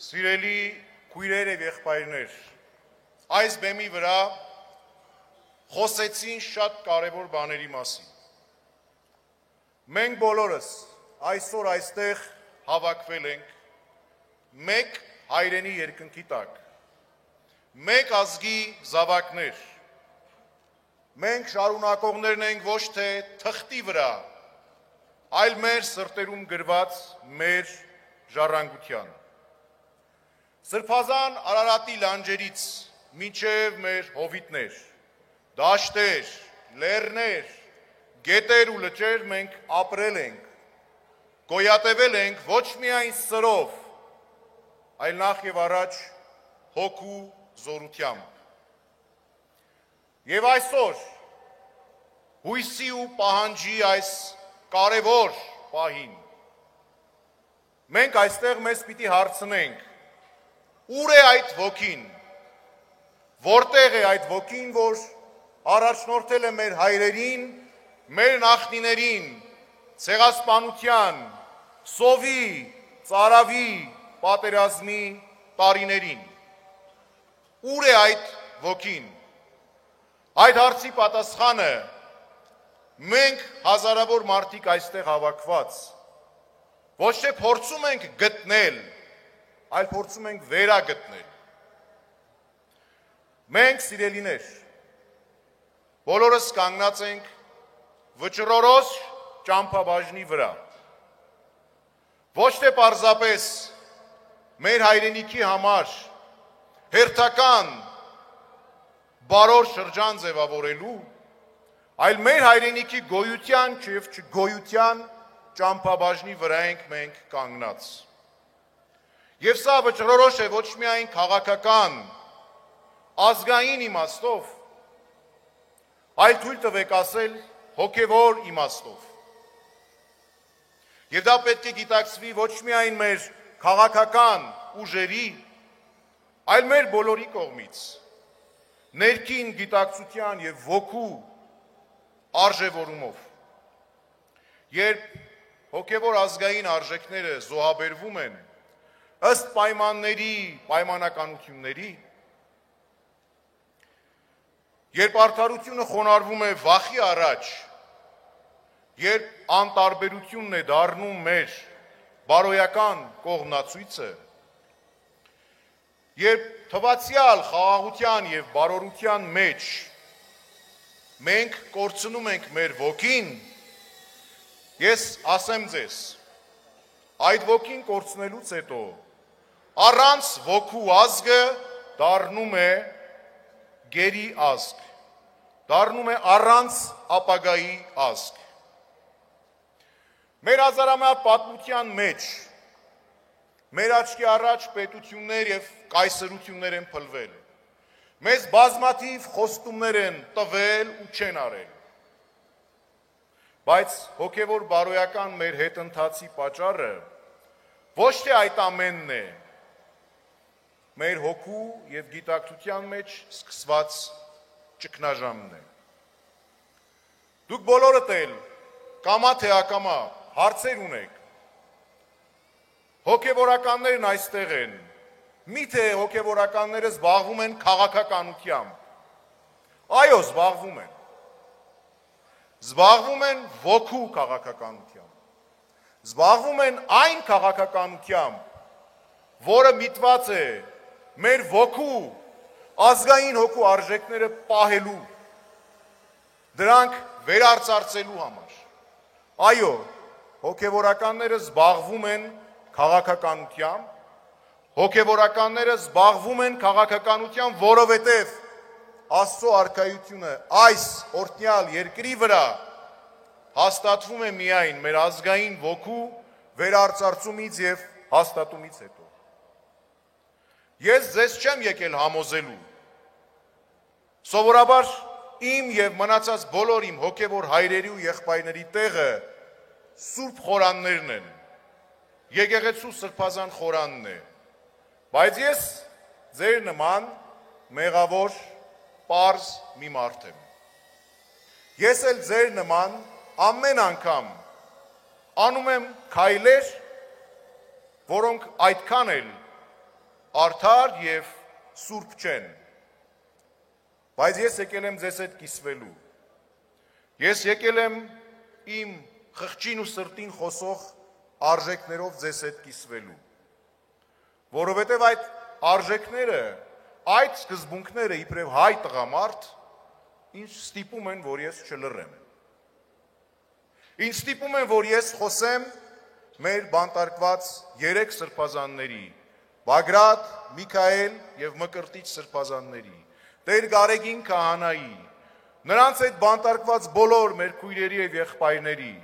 Սիրելի քույրեր եւ եղբայրներ, այս բեմի վրա խոսեցին շատ կարևոր բաների մասին։ Մենք բոլորս այսօր այստեղ հավաքվել ենք մեկ հայրենի երկնքի տակ, մեկ ազգի զավակներ։ Մենք շարունակողներն ենք ոչ թե թղթի վրա, այլ մեր սրտերում գրված մեր ժառանգության։ Սրբազան Արարատի լանջերից մինչև մեր հովիտներ, դաշտեր, լեռներ, գետեր ու լճեր մենք ապրել ենք, գոյատևել ենք ոչ միայն սրով, այլ նախ եւ առաջ հոգու զորությամբ։ Եվ այսօր հույսի ու պահանջի այս կարևոր պահին մենք այստեղ մեզ պիտի հարցնենք. ուր է այդ ոգին, որտեղ է այդ ոգին, որ առաջնորդել է մեր հայրերին, մեր նախնիներին, ցեղասպանության, սովի, ծարավի, պատերազմի տարիներին։ Ուր է այդ ոգին։ Այդ հարցի պատասխանը մենք հազարավոր մարդիկ այստեղ հավաքված ոչ թե փորձում ենք գտնել, այլ փորձում ենք վերագտնել։ Մենք, սիրելիներ, բոլորս կանգնած ենք վճռորոշ ճամփաբաժնի վրա։ Ոչ թե պարզապես մեր հայրենիքի համար հերթական բարոր շրջան ձևավորելու, այլ մեր հայրենիքի գոյության եւ չգոյության ճամփաբաժնի վրա ենք մենք կանգնած։ Եվ սա վճռորոշ է ոչ միայն քաղաքական, ազգային իմաստով, այլ թույլ տվեք ասել հոգևոր իմաստով։ Եվ դա պետք է գիտակցվի ոչ միայն մեր քաղաքական ուժերի, այլ մեր բոլորի կողմից, ներքին գիտակցության եւ ոգու արժեվորումով։ Երբ հոգևոր ազգային արժեքները զոհաբերվում են ըստ պայմանների, պայմանականությունների, երբ արդարությունը խոնարհվում է վախի առաջ, երբ անտարբերությունն է դառնում մեր բարոյական կողմնացույցը, երբ թվացյալ խաղաղության եւ բարօրության մեջ մենք կորցնում ենք մեր ոգին, ես ասեմ ձեզ, այդ ոգին կորցնելուց հետո առանց ոգու ազգը դառնում է գերի ազգ, դառնում է առանց ապագայի ազգ։ Մեր հազարամյա պատմության մեջ մեր աչքի առաջ պետություններ եւ կայսրություններ են փլվել։ Մեզ բազմաթիվ խոստումներ են տվել ու չեն արել։ Բայց հոգևոր բարոյական մեր հետընթացի պատճառը ոչ թե այդ ամենն է, մեր հոգու եւ գիտակցության մեջ սկսված ճգնաժամն է։ Դուք բոլորդ էլ կամա թե ակամա հարցեր ունեք։ Հոգևորականներն այստեղ են։ Միթե հոգևորականները զբաղվում են քաղաքականությամբ։ Այո, զբաղվում են։ Զբաղվում են ոգու քաղաքականությամբ։ Զբաղվում են այն քաղաքականությամբ, որը միտված է մեր ոգու, ազգային հոգու արժեքները պահելու, դրանք վերարծարծելու համար։ Այո, հոգևորականները զբաղվում են քաղաքականությամբ, հոգևորականները զբաղվում են քաղաքականությամբ, որովհետև Աստծո արքայությունը այս օրհնյալ երկրի վրա հաստատվում է միայն մեր ազգային ոգու վերարծարծումից եւ հաստատումից հետո։ Ես ձեզ չեմ եկել համոզելու։ Սովորաբար իմ եւ մնացած բոլոր իմ հոգևոր հայրերի ու եղբայրների տեղը սուրբ խորաններն են։ Եկեղեցու սրբազան խորանն է։ Բայց ես ձեր նման մեղավոր պարզ մի մարդ եմ։ Ես էլ ձեր նման ամեն անգամ անում եմ քայլեր, որոնք այդքան էլ արդար եւ սուրբ չեն։ Բայց ես եկել եմ ձեզ հետ կիսվելու։ Ես եկել եմ իմ խղճին ու սրտին խոսող արժեքներով ձեզ հետ կիսվելու։ Որովհետև այդ արժեքները, այդ սկզբունքները իբրև հայ տղամարդ ինձ ստիպում են, որ ես չլռեմ։ Ինձ ստիպում են, որ ես խոսեմ մեր բանտարկված 3 սրբազանների՝ Բագրատ, Միքայել եւ Մկրտիչ սրբազանների, Տեր Գարեգին քահանայի, նրանց այդ բանտարկված բոլոր մեր քույրերի եւ եղբայրների,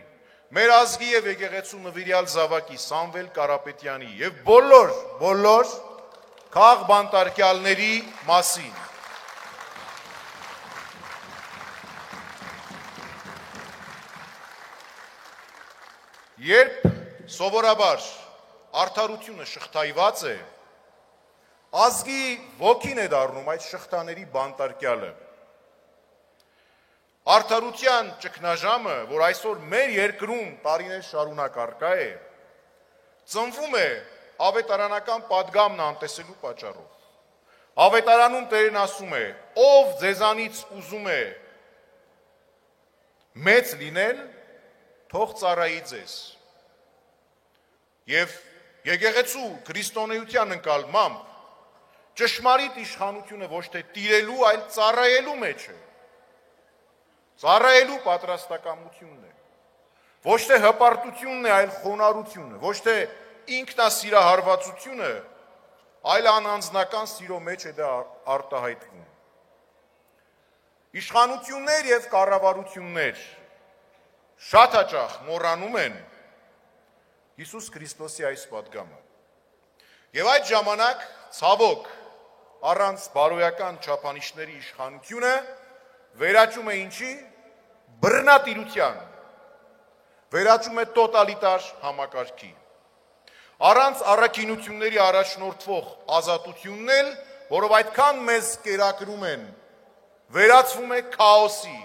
մեր ազգի եւ եկեղեցու նվիրյալ զավակի Սամվել Կարապետյանի եւ բոլոր քաղ բանտարկյալների մասին։ Երբ սովորաբար արդարությունը շղթայված է, ազգի ոգին է դառնում այդ շղթաների բանտարկյալը։ Արդարության ճգնաժամը, որ այսօր մեր երկրում տարիներ շարունակ առկա է, ծնվում է ավետարանական պատգամն անտեսելու պատճառով։ Ավետարանում Տերն ասում է. ով ձեզանից ուզում է մեծ լինել, թող ծառայի ձեզ։ Եվ եկեղեցու քրիստոնեության ընկալմամբ ճշմարիտ իշխանությունը ոչ թե տիրելու, այլ ծառայելու մեջ է։ Ծառայելու պատրաստակամությունն է։ Ոչ թե հպարտությունն է, այլ խոնարհությունը, ոչ թե ինքնասիրահարվածությունը, այլ անանձնական սիրո մեջ է դա արտահայտվում։ Իշխանություններ եւ կառավարություններ շատ հաճախ մոռանում են Հիսուս Քրիստոսի այս պատգամը։ Եվ այդ ժամանակ ցավոք առանց բարոյական չափանիշների իշխանությունը վերաճում է ինչի? Բռնատիրության, վերաճում է տոտալիտար համակարգի։ Առանց առաքինությունների առաջնորդվող ազատությունն էլ, որով այդքան մեզ կերակրում են, վերածվում է քաոսի,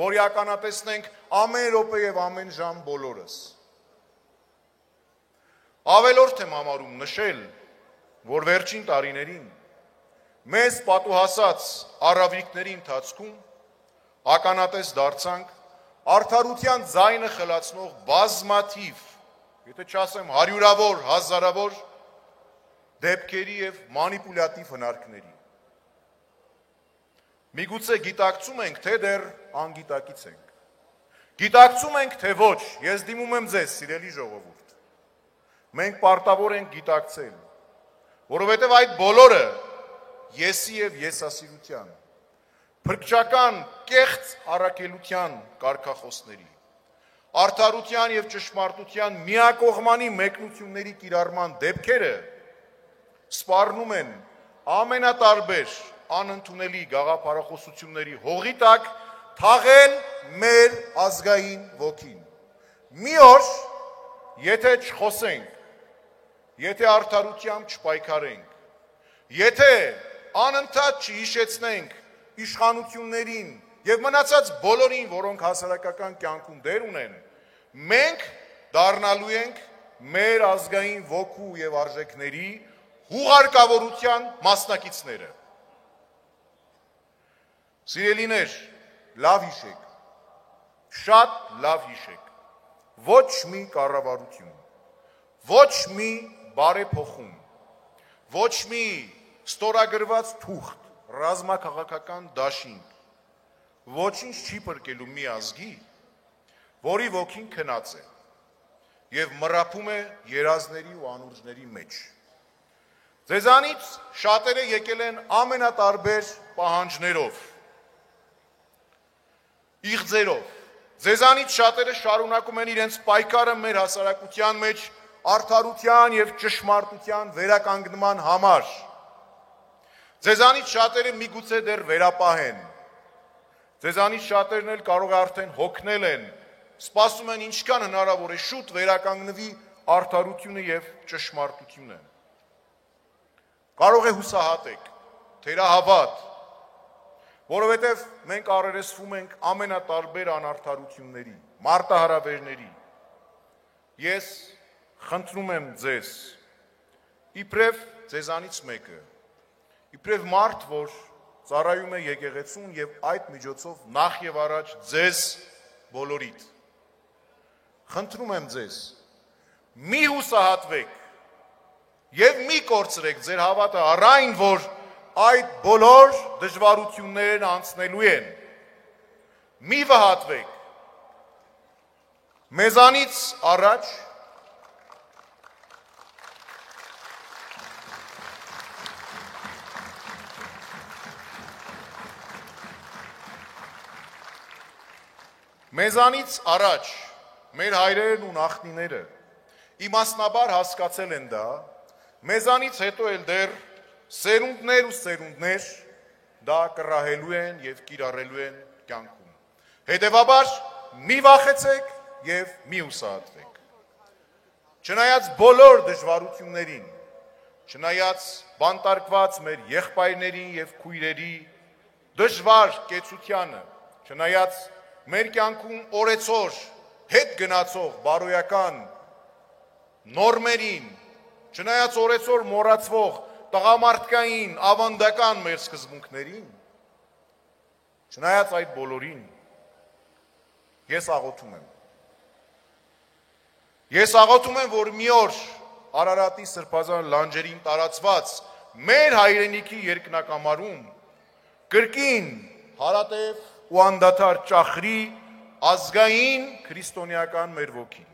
որ ականատեսնենք ամեն րոպե եւ ամեն ժամ բոլորս։ Ավելորդ եմ համարում նշել, որ վերջին տարիներին մեզ պատուհասած առավիկների ընթացքում ականատես դարձանք արդարության ձայնը խլացնող բազմաթիվ, եթե չասեմ հարյուրավոր, հազարավոր դեպքերի եւ մանիպուլյատիվ հնարքների։ Միգուցե գիտակցում ենք, թե դեռ անգիտակից ենք։ Գիտակցում ենք, թե ոչ, ես դիմում եմ ձեզ, սիրելի ժողովուրդ։ Մենք պարտավոր ենք գիտակցել, որովհետև այդ բոլորը եսի եւ եսասիրության, փրկչական կեղծ առաքելության կարգախոսների, արդարության եւ ճշմարտության միակողմանի մեկնությունների կիրառման դեպքերը սպառնում են ամենատարբեր անընդունելի գաղափարախոսությունների հողի տակ թաղել մեր ազգային ոգին։ Մի օր, եթե չխոսենք, եթե արդարությամբ չպայքարենք, եթե անընդհատ չհիշեցնենք իշխանություններին եւ մնացած բոլորին, որոնք հասարակական կյանքում դեր ունեն, մենք դառնալու ենք մեր ազգային ոգու եւ արժեքների հուղարկավորության մասնակիցները։ Սիրելիներ, լավ հիշեք, շատ լավ հիշեք, ոչ մի կառավարություն, ոչ մի բարեփոխում, ոչ մի ստորագրված թուղթ, ռազմաքաղաքական դաշինք, ոչինչ չի փրկելու մի ազգի, որի ոգին քնած է եւ մռապում է երազների ու անուրջների մեջ։ Ձեզանից շատերը եկել են ամենատարբեր պահանջներով, իղձերով, ձեզանից շատերը շարունակում են իրենց պայքարը մեր հասարակության մեջ արդարության եւ ճշմարտության վերականգնման համար։ Ձեզանից շատերը միգուցե դեռ վերապահ են, ձեզանից շատերն էլ կարող է արդեն հոգնել են, սպասում են ինչքան հնարավոր է շուտ վերականգնվի արդարությունը եւ ճշմարտությունը։ Կարող է հուսահատեք, թերահավատ, որովհետև մենք առերեսվում ենք ամենատարբեր անարդարությունների, մարտահրավերների։ Ես խնդրում եմ ձեզ, իբրև ձեզանից մեկը, իբրև մարդ, որ ծառայում է եկեղեցուն եւ այդ միջոցով նախ եւ առաջ ձեզ բոլորիդ։ Խնդրում եմ ձեզ, մի հուսահատվեք եւ մի կորցրեք ձեր հավատը առ այն, որ այդ բոլոր դժվարություններն անցնելու են։ Մի վհատվեք։ Մեզանից առաջ Մեզանից առաջ մեր հայրերն ու նախնիները իմաստնաբար հասկացել են դա, մեզանից հետո էլ դեռ սերունդներ ու սերունդներ դա կռահելու են եւ կիրառելու են կյանքում։ Հետևաբար մի վախեցեք եւ մի հուսահատվեք։ Չնայած բոլոր դժվարություններին, չնայած բանտարկված մեր եղբայրներին եւ քույրերի դժվար կեցությանը, չնայած մեր կյանքում օրեցօր հետ գնացող բարոյական նորմերին, չնայած օրեցօր մոռացվող տղամարդկային, ավանդական մեր սկզբունքներին, չնայած այդ բոլորին, ես աղոթում եմ։ Ես աղոթում եմ, որ մի օր Արարատի սրբազան լանջերին տարածված մեր հայրենիքի երկնակամարում կրկին հարատև ու անդադար ճախրի ազգային քրիստոնեական մեր ոգին։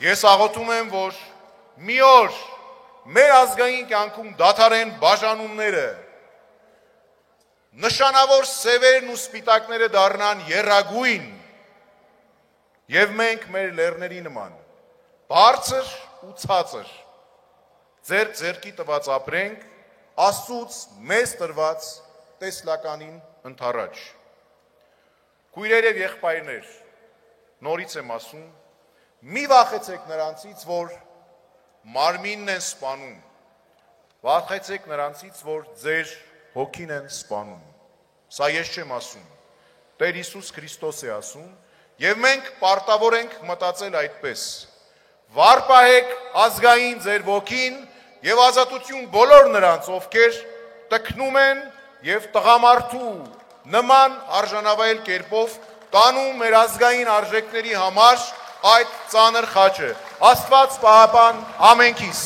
Ես աղոթում եմ, որ մի օր մեր ազգային կյանքում դադարեն բաժանումները, նշանավոր սևերն ու սպիտակները դառնան եռագույն, եւ մենք մեր լեռների նման բարձր ու ցածր ձեր ձեռքի տված ապրենք Աստծուց մեզ տրված տեսլականին ընդառաջ։ Քույրեր եւ եղբայրներ, նորից եմ ասում, մի վախեցեք նրանցից, որ մարմինն են սպանում, վախեցեք նրանցից, որ ձեր հոգին են սպանում։ Սա ես չեմ ասում, Տեր Հիսուս Քրիստոս է ասում, եւ մենք պարտավոր ենք մտածել այդպես։ Վարպահեք ազգային ձեր ոգին եւ ազատություն բոլոր նրանց, ովքեր տքնում են եւ տղամարդու նման արժանավայել կերպով տանում մեր ազգային արժեքների համար այդ ծանր խաչը։ Աստված պահապան ամենքիս։